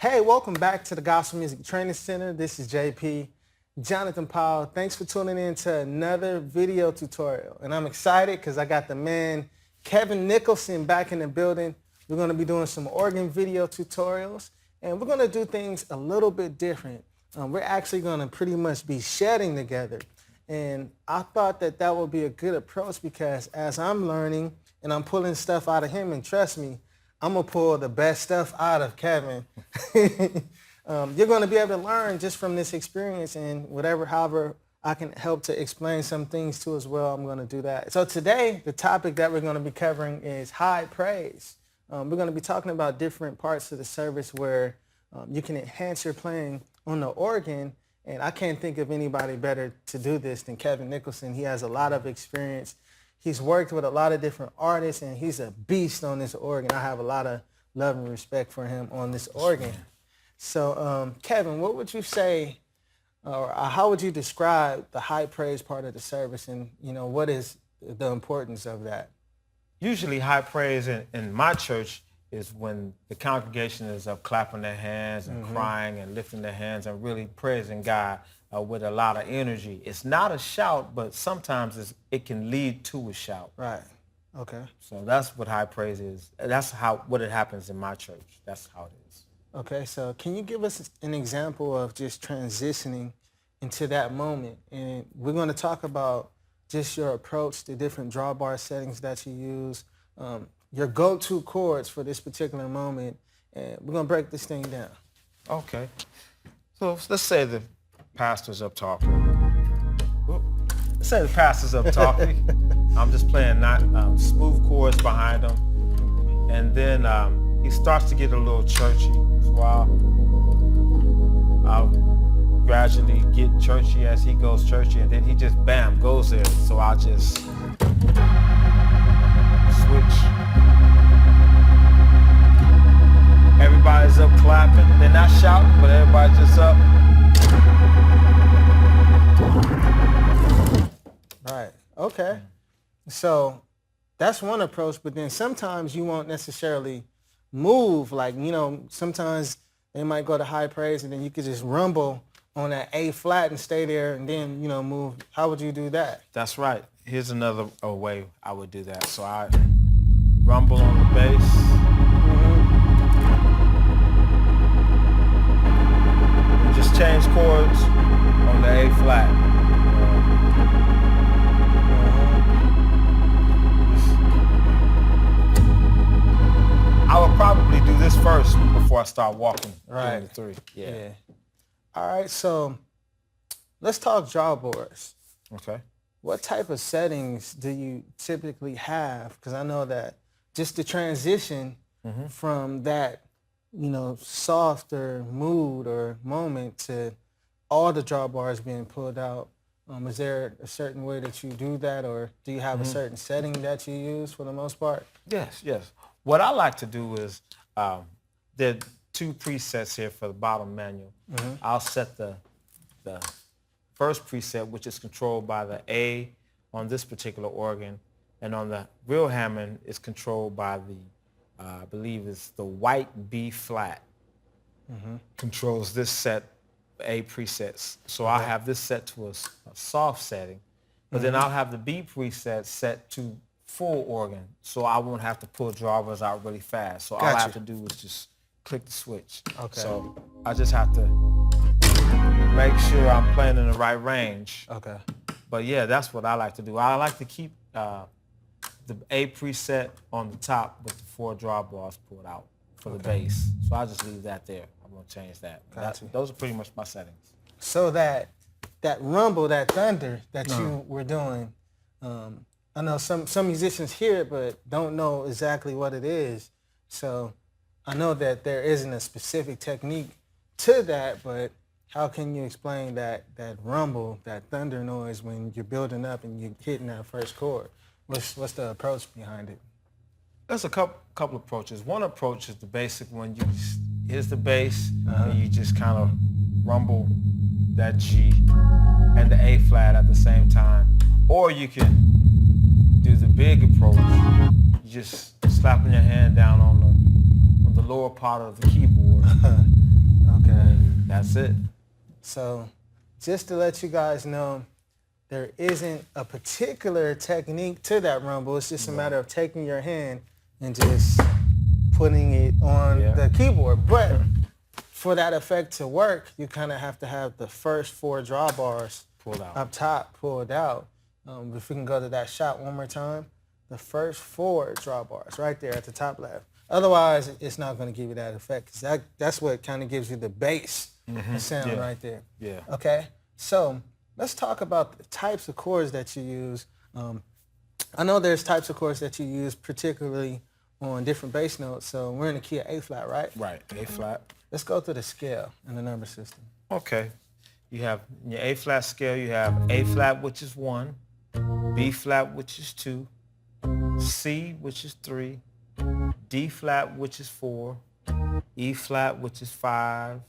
Hey, welcome back to the Gospel Music Training Center. This is JP, Jonathan Powell. Thanks for tuning in to another video tutorial. And I'm excited because I got the man, Kevin Nicholson, back in the building. We're going to be doing some organ video tutorials, and we're going to do things a little bit different. We're actually going to pretty much be shedding together. And I thought that that would be a good approach because as I'm learning and I'm pulling stuff out of him, and trust me, I'm going to pull the best stuff out of Kevin. You're going to be able to learn just from this experience, and however I can help to explain some things too as well, I'm going to do that. So today, the topic that we're going to be covering is high praise. We're going to be talking about different parts of the service where you can enhance your playing on the organ, and I can't think of anybody better to do this than Kevin Nicholson. He has a lot of experience. He's worked with a lot of different artists, and he's a beast on this organ. I have a lot of love and respect for him on this organ. So, Kevin, what would you say, or how would you describe the high praise part of the service, and what is the importance of that? Usually high praise in my church is when the congregation is up clapping their hands and crying and lifting their hands and really praising God with a lot of energy. It's not a shout, but sometimes it can lead to a shout. Right. Okay. So that's what high praise is. That's what it happens in my church. That's how it is. Okay. So can you give us an example of just transitioning into that moment? And we're going to talk about just your approach to different drawbar settings that you use, your go-to chords for this particular moment, and we're going to break this thing down. Okay. So let's say the pastor's up talking. Let's say the pastor's up talking. I'm just playing smooth chords behind him. And then he starts to get a little churchy. So I'll gradually get churchy as he goes churchy. And then he just, bam, goes there. So I'll just switch. Everybody's up clapping. They're not shouting, but everybody's just up. Right. Okay. So that's one approach, but then sometimes you won't necessarily move. Like, sometimes they might go to high praise and then you could just rumble on that A flat and stay there and then, move. How would you do that? That's right. Here's another way I would do that. So I rumble on the bass. And just change chords on the A flat. I would probably do this first before I start walking. Right. The three. Yeah. All right. So let's talk drawboards. Okay. What type of settings do you typically have? Because I know that just the transition from that, softer mood or moment to all the drawbars being pulled out, is there a certain way that you do that, or do you have a certain setting that you use for the most part? Yes. What I like to do is there are two presets here for the bottom manual. I'll set the first preset, which is controlled by the A on this particular organ, and on the real Hammond it's controlled by the, I believe it's the white B flat. Controls this set, A presets. So I'll have this set to a soft setting, but then I'll have the B preset set to full organ, so I won't have to pull drawbars out really fast. So all I have to do is just click the switch. Okay. So I just have to make sure I'm playing in the right range. Okay. But yeah, that's what I like to do. I like to keep the A preset on the top with the 4 drawbars pulled out for the bass. So I'll just leave that there. I won't change that. Those are pretty much my settings. So that rumble, that thunder that you were doing, I know some musicians hear it but don't know exactly what it is. So I know that there isn't a specific technique to that, but how can you explain that rumble, that thunder noise when you're building up and you're hitting that first chord? What's the approach behind it? There's a couple approaches. One approach is the basic one. Here's the bass, and you just kind of rumble that G and the A flat at the same time. Or you can do the big approach. You just slapping your hand down on the lower part of the keyboard That's it. So just to let you guys know, there isn't a particular technique to that rumble. It's just a matter of taking your hand and just putting it on the keyboard. But for that effect to work, you kind of have to have the first 4 drawbars Pulled out. up top pulled out. If we can go to that shot one more time, the first 4 drawbars right there at the top left. Otherwise, it's not going to give you that effect, because that's what kind of gives you the bass sound right there. Yeah. Okay, so let's talk about the types of chords that you use. I know there's types of chords that you use particularly on different bass notes. So we're in the key of A flat, right? Right, A flat. Let's go through the scale and the number system. Okay. You have in your A flat scale, you have A flat, which is 1, B flat, which is 2, C, which is 3, D flat, which is 4, E flat, which is 5,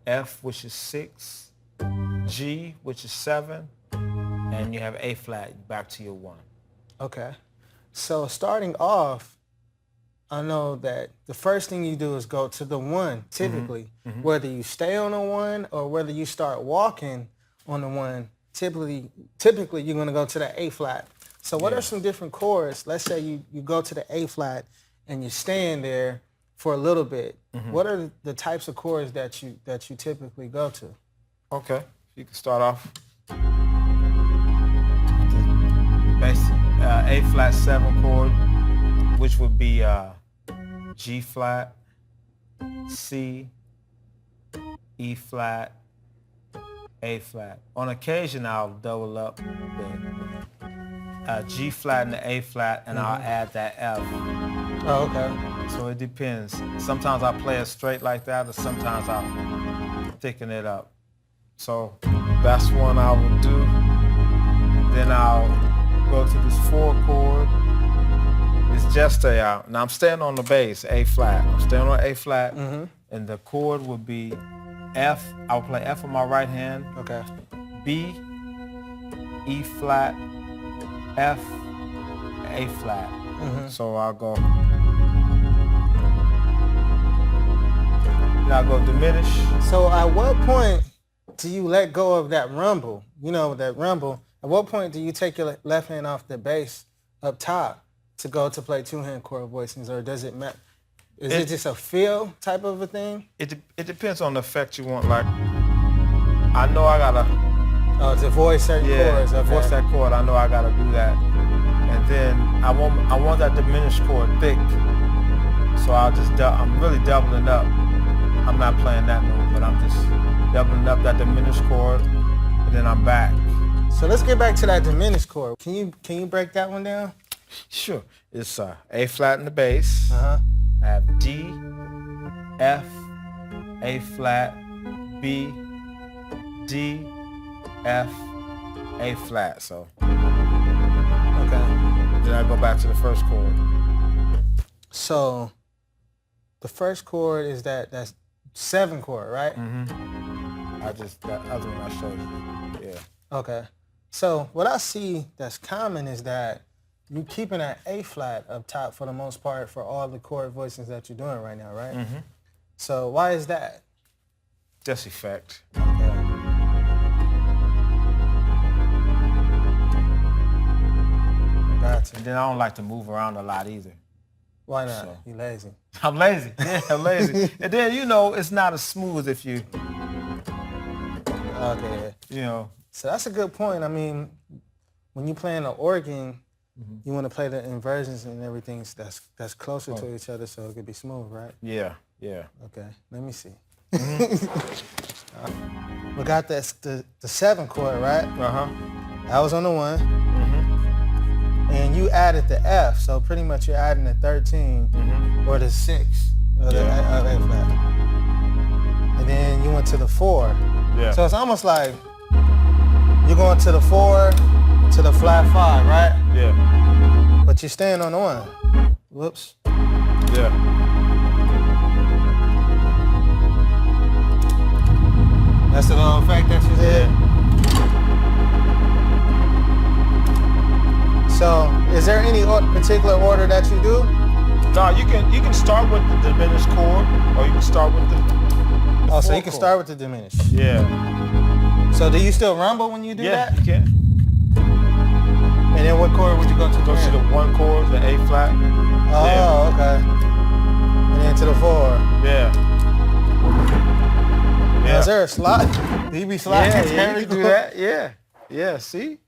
F, which is 6, G, which is 7, and you have A flat, back to your 1. Okay. So starting off, I know that the first thing you do is go to the 1, typically. Whether you stay on the 1 or whether you start walking on the 1, typically you're going to go to the A flat. So what are some different chords? Let's say you go to the A flat and you're staying there for a little bit. What are the types of chords that you typically go to? Okay. You can start off basic A flat 7 chord, which would be G flat, C, E flat, A flat. On occasion, I'll double up the G flat and the A flat, and I'll add that F. Oh, okay. So it depends. Sometimes I play it straight like that, or sometimes I'll thicken it up. So that's one I will do. Then I'll go to this 4 chord. It's just now I'm staying on the bass, A flat. I'm staying on A flat, and the chord would be F. I'll play F on my right hand. Okay. B, E flat, F, A flat. So I'll go. Then I'll go diminish. So at what point do you let go of that rumble? You know, that rumble. At what point do you take your left hand off the bass up top to go to play 2-hand chord voicings, or does it matter? Is it just a feel type of a thing? It depends on the effect you want. Like, I know I gotta. Oh, to voice certain chords. To voice that chord, I know I gotta do that. And then I want that diminished chord thick. So I'm really doubling up. I'm not playing that note, but I'm just doubling up that diminished chord, and then I'm back. So let's get back to that diminished chord. Can you break that one down? Sure. It's A flat in the bass. I have D, F, A flat, B, D, F, A flat. So Okay. then I go back to the first chord. So the first chord is that's 7 chord, right? That other one I showed you. Yeah. Okay. So what I see that's common is that you're keeping that A flat up top for the most part for all the chord voicings that you're doing right now, right? So why is that? Just effect. Okay. Gotcha. And then I don't like to move around a lot either. Why not? So. You lazy. I'm lazy. Yeah, I'm lazy. And then, it's not as smooth if you, Okay. So that's a good point. I mean, when you're playing the organ, you want to play the inversions and everything that's closer to each other so it could be smooth, right? Yeah, yeah. Okay, let me see. We got the 7 chord, right? That was on the 1. And you added the F, so pretty much you're adding the 13 or the 6 of the A flat. And then you went to the 4. Yeah. So it's almost like you're going to the 4 to the flat 5, right? Yeah. But you're staying on the 1. Whoops. Yeah. That's the little effect that you did? So, is there any particular order that you do? No, you can start with the diminished chord, or you can start with the Oh, so you fourth can chord. start with the diminished. Yeah. So do you still rumble when you do Yeah, that? you can. And then what chord would you go to? Go to the 1 chord, the A flat. Oh, Yeah. okay. And then to the 4. Yeah. Now, is there a slot? Do you be sliding? Yeah, you can do that. Yeah. Yeah, see?